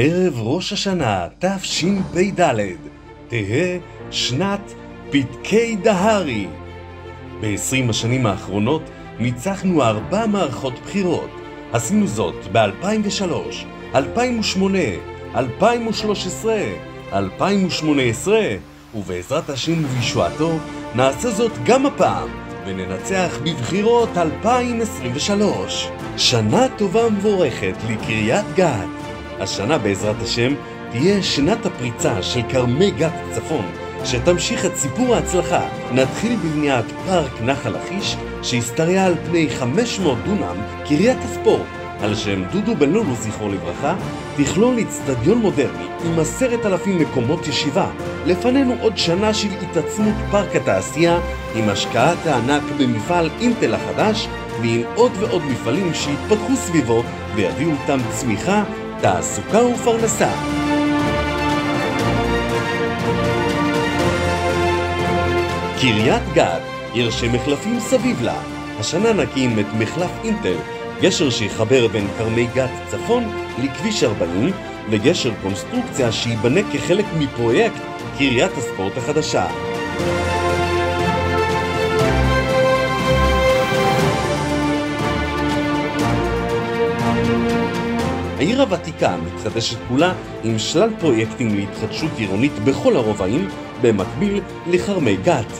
ערב ראש השנה תשפ"ד, תהא שנת פתקי דהרי. ב-20 השנים האחרונות ניצחנו 4 מערכות בחירות. עשינו זאת ב-2003, 2008, 2013, 2018, ובעזרת השם ובישועתו נעשה זאת גם הפעם, וננצח בבחירות 2023. שנה טובה ומבורכת לקריית גת. השנה בעזרת השם תהיה שנת הפריצה של כרמי גת צפון, שתמשיך את סיפור ההצלחה. נתחיל בבניית פארק נחל לכיש, שהשתרע על פני 500 דונם. קריית הספורט על שם דודו בן לולו זכרו לברכה תכלול אצטדיון מודרני עם 10,000 מקומות ישיבה. לפנינו עוד שנה של התעצמות פארק התעשייה עם השקעת הענק במפעל אינטל החדש, ועם עוד ועוד מפעלים שיתפתחו סביבו ויביאו אותם צמיחה, תעסוקה ופרנסה. קריית גת, עיר שמחלפים סביב לה. השנה נקים את מחלף אינטל, גשר שיחבר בין כרמי גת צפון לכביש 40, וגשר קונסטרוקציה שיבנה כחלק מפרויקט קריית הספורט החדשה. העיר הוותיקה מתחדשת כולה עם שלל פרויקטים להתחדשות עירונית בכל הרובעים, במקביל לכרמי גת.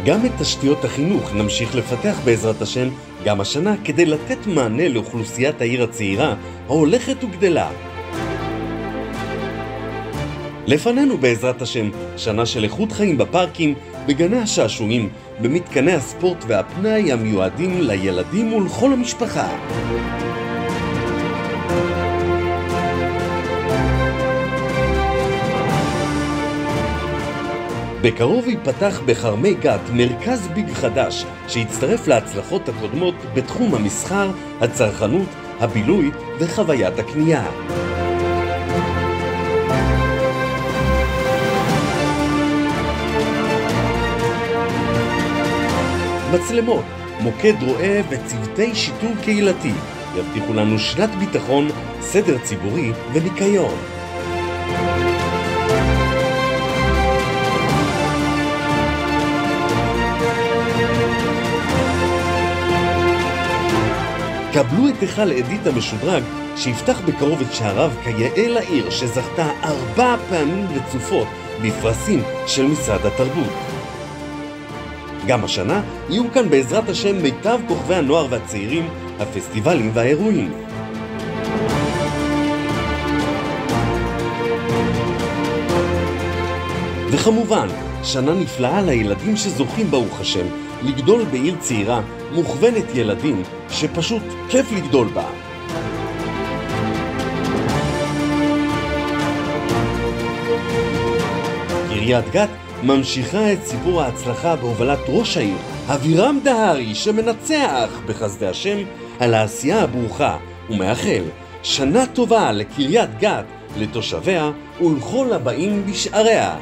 גם את תשתיות החינוך נמשיך לפתח בעזרת השם גם השנה, כדי לתת מענה לאוכלוסיית העיר הצעירה ההולכת וגדלה. לפנינו בעזרת השם שנה של איכות חיים בפארקים, בגני השעשועים, במתקני הספורט והפנאי המיועדים לילדים ולכל המשפחה. בקרוב ייפתח בכרמי גת מרכז ביג חדש שיצטרף להצלחות הקודמות בתחום המסחר, הצרכנות, הבילוי וחוויית הקנייה. מצלמות, מוקד רואה וצוותי שיטור קהילתי יבטיחו לנו שנת ביטחון, סדר ציבורי וניקיון. קבלו את היכל אדית המשודרג שיפתח בקרוב את שעריו כיאה לעיר, שזכתה 4 פעמים רצופות בפרסים של משרד התרבות. גם השנה יהיו כאן בעזרת השם מיטב כוכבי הנוער והצעירים, הפסטיבלים והאירועים. וכמובן, שנה נפלאה לילדים שזוכים ברוך השם לגדול בעיר צעירה מוכוונת ילדים שפשוט כיף לגדול בה. קריית גת ממשיכה את סיפור ההצלחה בהובלת ראש העיר אבירם דהרי, שמנצח בחסדי השם על העשייה הברוכה, ומאחל שנה טובה לקריית גת, לתושביה ולכל הבאים בשעריה.